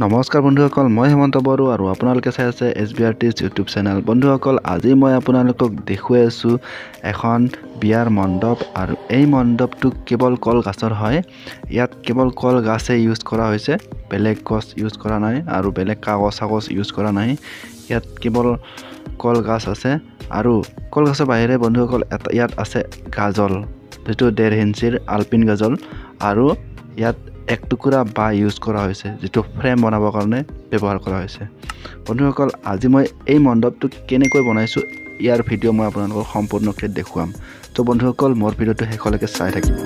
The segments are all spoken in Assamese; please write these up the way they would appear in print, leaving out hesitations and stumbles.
নমস্কাৰ বন্ধুসকল, মই হেমন্ত বড়ো আৰু আপোনালোকে চাই আছে SBRT's ইউটিউব চেনেল। বন্ধুসকল, আজি মই আপোনালোকক দেখুৱাই আছোঁ এখন বিয়াৰ মণ্ডপ আৰু এই মণ্ডপটো কেৱল কলগছৰ হয়। ইয়াত কেৱল কলগছে ইউজ কৰা হৈছে, বেলেগ গছ ইউজ কৰা নাই আৰু বেলেগ কাগজ ইউজ কৰা নাই। ইয়াত কেৱল কলগছ আছে আৰু কলগছৰ বাহিৰে বন্ধুসকল ইয়াত আছে গাজল, যিটো 1.5 ইঞ্চিৰ আলপিন গাজল, আৰু ইয়াত এক টুকুৰা বাঁহ ইউজ কৰা হৈছে, যিটো ফ্ৰেম বনাবৰ কাৰণে ব্যৱহাৰ কৰা হৈছে। বন্ধুসকল, আজি মই এই মণ্ডপটো কেনেকৈ বনাইছোঁ ইয়াৰ ভিডিঅ' মই আপোনালোকক সম্পূৰ্ণকৈ দেখুৱাম। তো বন্ধুসকল, মোৰ ভিডিঅ'টো শেষলৈকে চাই থাকিব।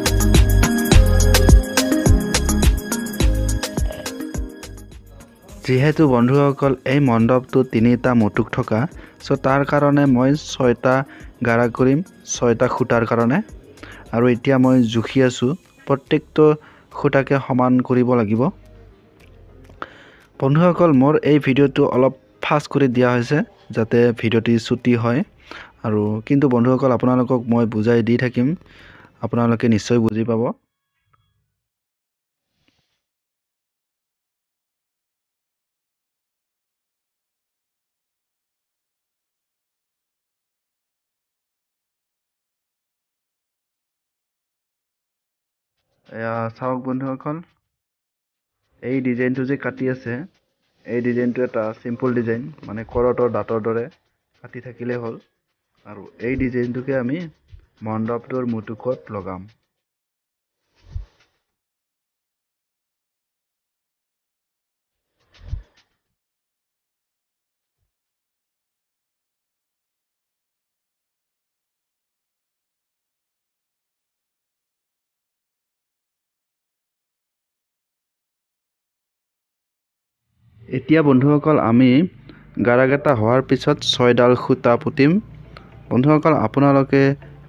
যিহেতু বন্ধুসকল এই মণ্ডপটো 3টা মুটুক থকা, তাৰ কাৰণে মই 6টা গাৰা কৰিম, 6টা খুঁটাৰ কাৰণে। আৰু এতিয়া মই জুখি আছোঁ, প্ৰত্যেকটো খুঁটাকে সমান কৰিব লাগিব। বন্ধুসকল, মোৰ এই ভিডিঅ'টো অলপ ফাষ্ট কৰি দিয়া হৈছে যাতে ভিডিঅ'টি ছুটি হয়, আৰু কিন্তু বন্ধুসকল আপোনালোকক মই বুজাই দি থাকিম, আপোনালোকে নিশ্চয় বুজি পাব। চাওক বন্ধুসকল, এই ডিজাইনটো যে কাটি আছে, এই ডিজাইনটো এটা চিম্পল ডিজাইন, মানে কৰতৰ দাঁতৰ দৰে কাটি থাকিলে হ'ল। আৰু এই ডিজাইনটোকে আমি মণ্ডপটোৰ মুটুকত লগাম। এতিয়া বন্ধুসকল আমি গাৰাকেইটা হোৱাৰ পিছত 6ডাল খুঁটা পুতিম। বন্ধুসকল, আপোনালোকে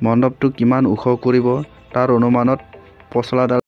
মণ্ডপটো কিমান ওখ কৰিব তাৰ অনুমানত পচলাডাল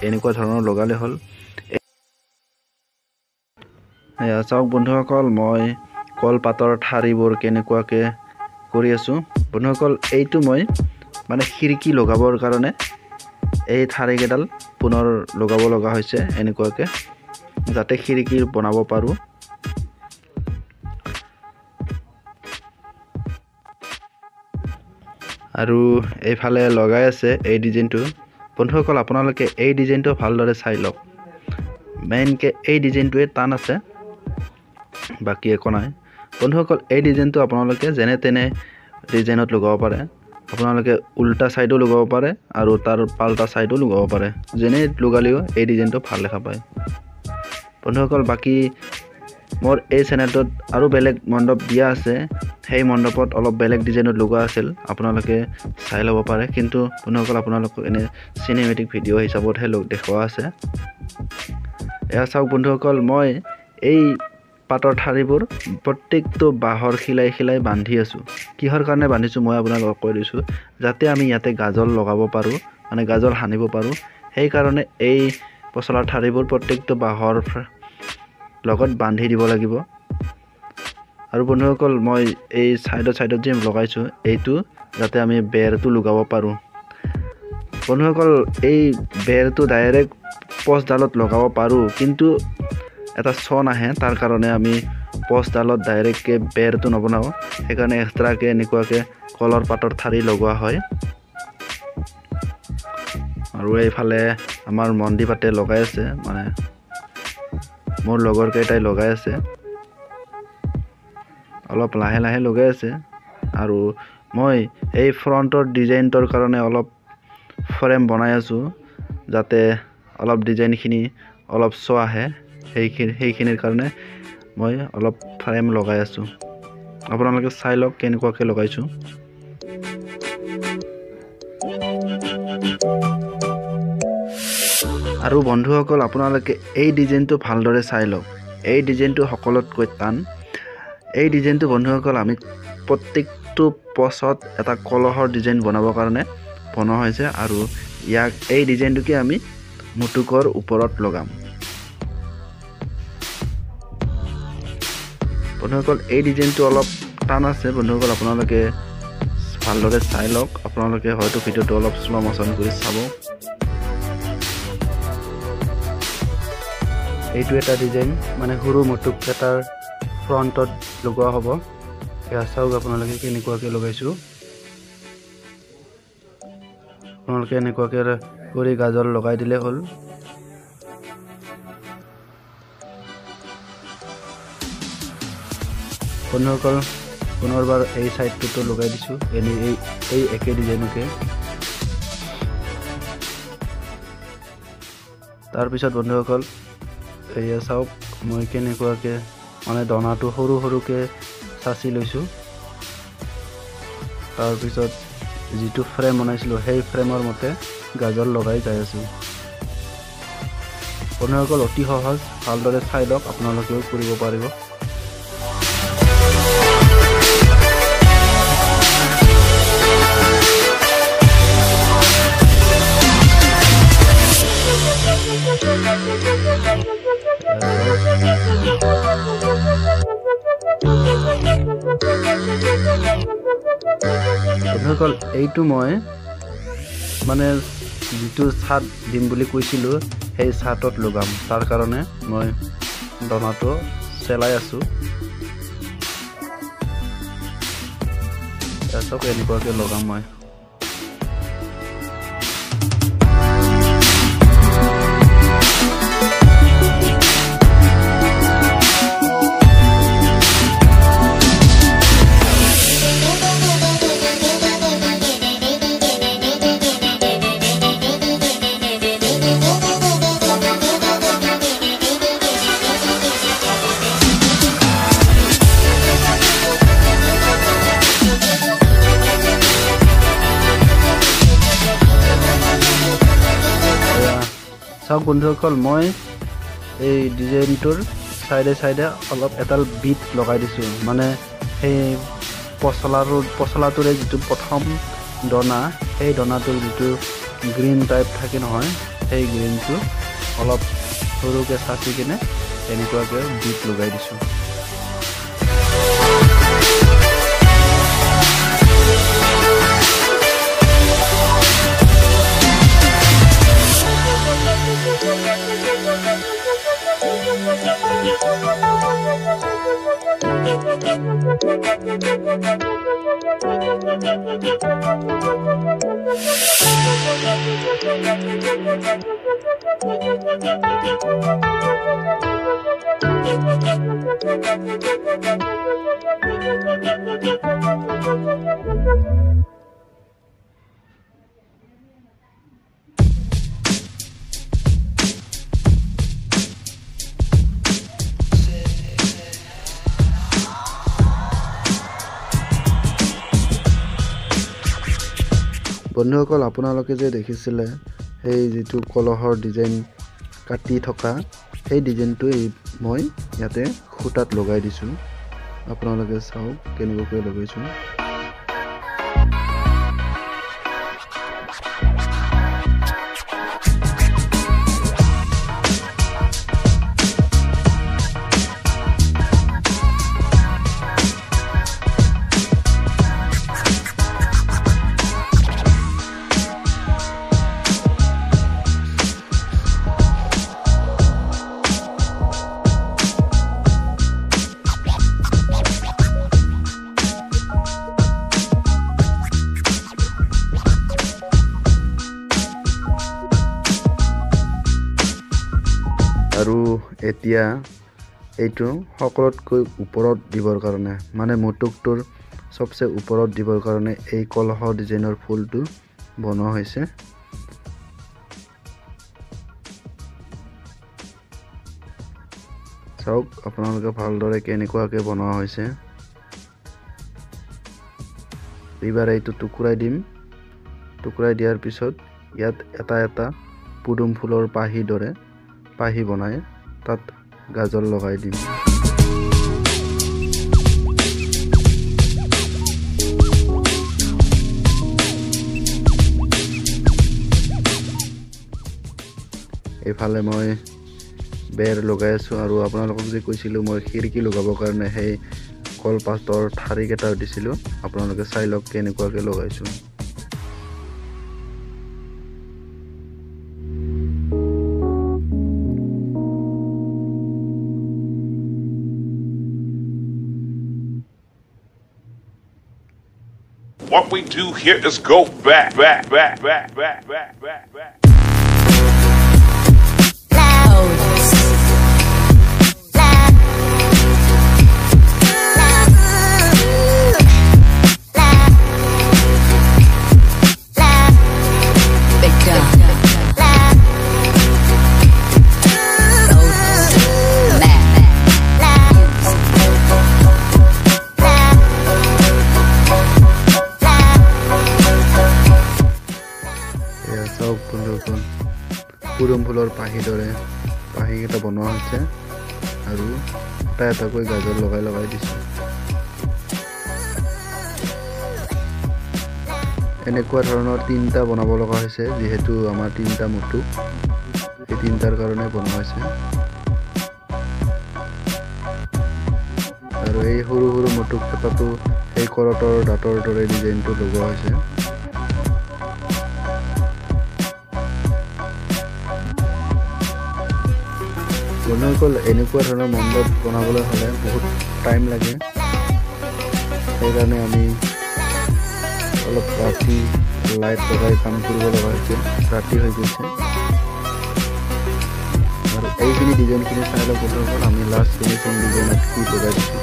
এনেকুৱা ধৰণৰ লগালে হ'ল এয়া চাওক বন্ধুসকল মই কলপাতৰ ঠাৰিবোৰ কেনেকুৱাকৈ কৰি আছোঁ বন্ধুসকল এইটো মই মানে খিৰিকী লগাবৰ কাৰণে এই ঠাৰিকেইডাল পুনৰ লগাব লগা হৈছে এনেকুৱাকৈ যাতে খিৰিকী বনাব পাৰোঁ আৰু এইফালে লগাই আছে এই ডিজাইনটো বন্ধুসকল আপোনালোকে এই ডিজাইনটো ভালদৰে চাই লওক মেইনকৈ এই ডিজাইনটোৱে টান আছে বাকী একো নাই বন্ধুসকল এই ডিজাইনটো আপোনালোকে যেনে তেনে ডিজাইনত লগাব পাৰে আপোনালোকে উল্টা সাইডো লগাব পাৰে আৰু তাৰ পাল্টা সাইডো লগাব পাৰে যেনে লগালেও এই ডিজাইনটো ভাল দেখা পায় বন্ধুসকল বাকি মোৰ এই চেনেলটোত আৰু বেলেগ মণ্ডপ দিয়া আছে সেই মণ্ডপত অলপ বেলেগ ডিজাইনত লগোৱা আছিল আপোনালোকে চাই ল'ব পাৰে কিন্তু বন্ধুসকল আপোনালোকক এনে সিনেমেটিক ভিডিও হিচাপতহে দেখুওৱা আছে এয়া চাওক বন্ধুসকল মই এই পাতৰ ঠাৰিবোৰ প্ৰত্যেকটো বাহৰ খিলাই বান্ধি আছো কিহৰ কাৰণে বান্ধিছো মই আপোনালোকক কৈ দিছো যাতে আমি ইয়াতে গাজল লগাব পাৰো মানে গাজল হানিব পাৰো সেই কাৰণে এই পছলাৰ ঠাৰিবোৰ প্ৰত্যেকটো বাহৰ লগত বান্ধি দিব লাগিব আৰু বন্ধুসকল মই এই সাইডত যে লগাইছো এইটো যাতে আমি বেৰটো লগাব পাৰো বন্ধুসকল এই বেৰটো ডাইৰেক্ট পোষ্টডালত লগাব পাৰো কিন্তু এটা ছন আহে তাৰ কাৰণে আমি পোষ্টডালত ডাইৰেক্টকে বেৰটো নবনাও সেইকাৰণে এক্সট্ৰাকে এনেকুৱাকে কলৰ পাতৰ ঠাৰি লগোৱা হয় আৰু এইফালে আমাৰ মন্দিপাতে লগাই আছে মানে মোৰ লগৰ কেইটাই লগাই আছে অলপ লাহে লাহে লগাই আছে আৰু মই এই ফ্ৰন্টৰ ডিজাইনটোৰ কাৰণে অলপ ফ্ৰেম বনাই আছো যাতে অলপ ডিজাইনখিনি অলপ ছ আহে সেইখিনিৰ কাৰণে মই অলপ ফ্ৰেম লগাই আছো আপোনালোকে চাই লওক কেনেকুৱাকৈ লগাইছো আৰু বন্ধুসকল আপোনালোকে এই ডিজাইনটো ভালদৰে চাই লওক এই ডিজাইনটো সকলোতকৈ টান এই ডিজাইনটো বন্ধুসকল আমি প্ৰত্যেকটো পছত এটা কলহৰ ডিজাইন বনাবৰ কাৰণে বনোৱা হৈছে আৰু ইয়াক এই ডিজাইনটোকে আমি মুটুকৰ ওপৰত লগাম বন্ধুসকল এই ডিজাইনটো অলপ টান আছে বন্ধুসকল আপোনালোকে ভালদৰে চাই লওক আপোনালোকে হয়তো ভিডিওটো অলপ স্লো মোশন কৰি চাব এইটো এটা ডিজাইন মানে সৰু মুটুক এটাৰ ফ্ৰন্টত লগোৱা হ'ব এয়া চাওক আপোনালোকে কেনেকুৱাকৈ লগাইছো আপোনালোকে এনেকুৱাকৈ কৰি গাজল লগাই দিলে হ'ল বন্ধুসকল পুনৰবাৰ এই সাইডটো লগাই দিছো এই একে ডিজাইনকে তাৰ পিছত বন্ধুসকল এয়া চাওক মই কেনেকুৱাকৈ মানে দনাটো সৰুকৈ চাচি লৈছো তাৰ পিছত যিটো ফ্ৰেম বনাইছিলো সেই ফ্ৰেমৰ মতে গাজল লগাই যাই আছো বন্ধুসকল অতি সহজ ভালদৰে চাই লওক আপোনালোকেও কৰিব পাৰিব বন্ধুসকল এইটো মই মানে যিটো ছাদ দিম বুলি কৈছিলো সেই ছাদত লগাম তাৰ কাৰণে মই দনাটো চেলাই আছো তাৰপিছত এনেকুৱাকৈ লগাম মই চাওক বন্ধুসকল মই এই ডিজাইনটোৰ সাইডে অলপ এডাল বিট লগাই দিছো মানে সেই পছলাটোৰে যিটো প্ৰথম দনা সেই দনাটোৰ যিটো গ্ৰীণ টাইপ থাকে নহয় সেই গ্ৰীণটো অলপ সৰুকৈ চাচি কিনে এনেকুৱাকৈ ডিপ লগাই দিছোঁ। বন্ধুসকল, আপোনালোকে যে দেখিছিলে সেই যিটো কলহৰ ডিজাইন কাটি থকা সেই ডিজাইনটো মই ইয়াতে খুঁটাত লগাই দিছোঁ। আপোনালোকে চাওক কেনেকুৱাকৈ লগাইছোঁ। আৰু এতিয়া এইটো সকলোতকৈ ওপৰত দিবৰ কাৰণে মানে মুটুকটোৰ সবচে ওপৰত দিবৰ কাৰণে এই কলহ ডিজাইনৰ ফুলটো বনোৱা হৈছে। চাওক আপোনালোকে ভালদৰে কেনেকুৱাকৈ বনোৱা হৈছে। এইবাৰ এইটো টুকুৰাই দিম। টুকুৰাই দিয়াৰ পিছত ইয়াত এটা এটা পুদুম ফুলৰ পাহি দৰে পাহি বনাই তাত গাজল লগাই দিম। এইফালে মই বেৰ লগাই আছোঁ আৰু আপোনালোকক যে কৈছিলোঁ মই খিৰিকী লগাবৰ কাৰণে সেই কলপাতৰ ঠাৰিকেইটা দিছিলোঁ। আপোনালোকে চাই লওক কেনেকুৱাকৈ লগাইছোঁ। What we do here is go back. পুদুম ফুলৰ পাহি দৰে পাহিকেইটা বনোৱা হৈছে আৰু এটা এটাকৈ গাজৰ লগাই লগাই দিছোঁ। এনেকুৱা ধৰণৰ তিনিটা বনাব লগা হৈছে, যিহেতু আমাৰ তিনিটা মুটুক এই তিনিটাৰ কাৰণে বনোৱা হৈছে। আৰু এই সৰু সৰু মুটুক কেইটাটো এই কৰতৰ দাঁতৰ দৰে ডিজাইনটো লগোৱা হৈছে। বন্ধুসকল, এনেকুৱা ধৰণৰ মণ্ডপ বনাবলৈ হ'লে বহুত টাইম লাগে। সেইকাৰণে আমি অলপ ৰাতি লাইট লগাই কাম কৰিব লগা হৈছে। ৰাতি হৈ গৈছে আৰু এইখিনি ডিজাইনখিনি চাই লওক বন্ধুসকল, আমি লাষ্ট ফিনিচিং ডিজাইনত কি লগাই দিছোঁ।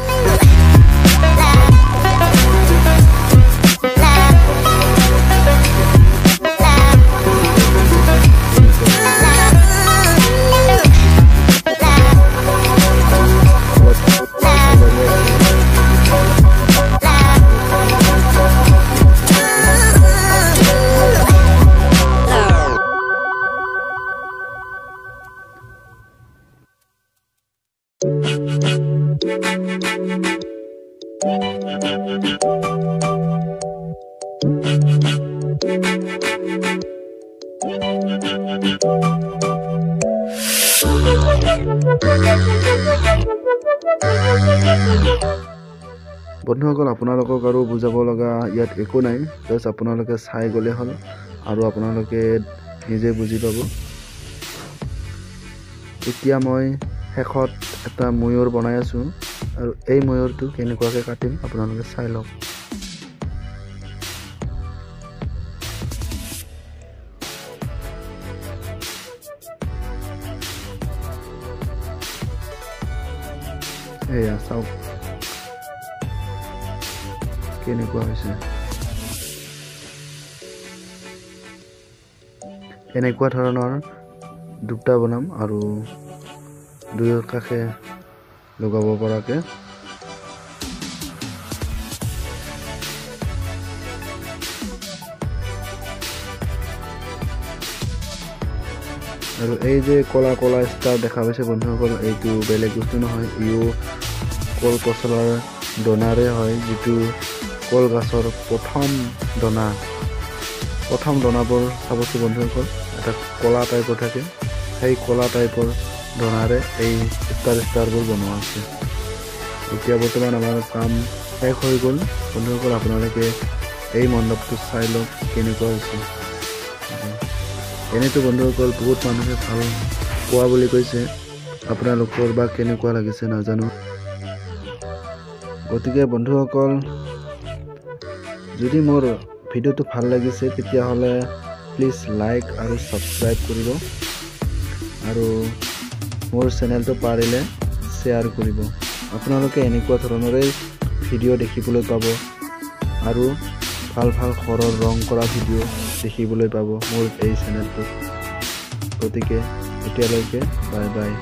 বন্ধুসকল আপোনালোকক আৰু বুজাব লগা ইয়াত একো নাই জাস্ট আপোনালোকে চাই গ'লে হ'ল আৰু আপোনালোকে নিজে বুজি পাব এতিয়া মই শেষত এটা ময়ূৰ বনাই আছো আৰু এই ময়ূৰটো কেনেকুৱাকৈ কাটিম আপোনালোকে চাই লওক এয়া চাওক কেনেকুৱা হৈছে এনেকুৱা ধৰণৰ দুটা বনাম আৰু দুয়োৰ কাষে লগাব পৰাকে আৰু এই যে কলা কলা ষ্টাৰ দেখা পাইছে বন্ধুসকল এইটো বেলেগ বস্তু নহয় ইও কল পচলাৰ দনাৰে হয় যিটো কল গাছৰ প্ৰথম দনাবোৰ চাবচোন বন্ধুসকল এটা কলা টাইপৰ থাকে সেই কলা টাইপৰ দনাৰে এই ষ্টাৰবোৰ বনোৱা আছে এতিয়া বৰ্তমান আমাৰ কাম শেষ হৈ গ'ল বন্ধুসকল আপোনালোকে এই মণ্ডপটো চাই লওক কেনেকুৱা হৈছে এনেতো বন্ধুসকল বহুত মানুহে ভাল পোৱা বুলি কৈছে আপোনালোকৰ বা কেনেকুৱা লাগিছে নাজানো গতিকে বন্ধুসকল যদি মোৰ ভিডিঅ'টো ভাল লাগিছে তেতিয়াহ'লে প্লিজ লাইক আৰু ছাবস্ক্ৰাইব কৰিব আৰু মোৰ চেনেলটো পাৰিলে শ্বেয়াৰ কৰিব আপোনালোকে এনেকুৱা ধৰণৰে ভিডিঅ' দেখিবলৈ পাব আৰু ভাল ভাল ঘৰৰ ৰং কৰা ভিডিঅ' দেখিবলৈ পাব মোৰ এই চেনেলটোত গতিকে এতিয়ালৈকে বাই বাই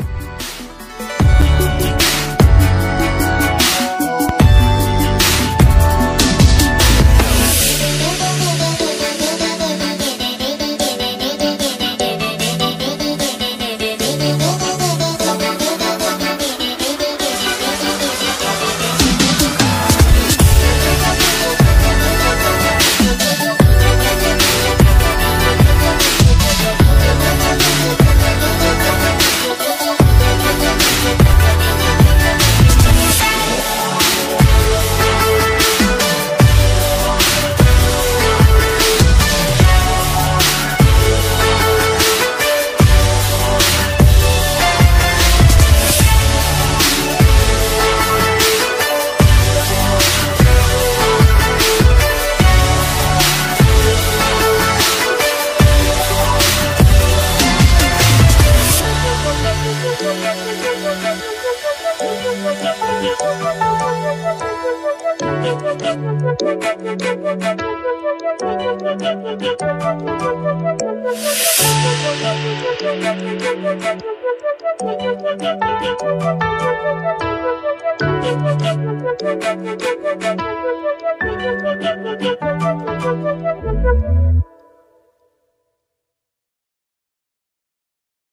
Thank you.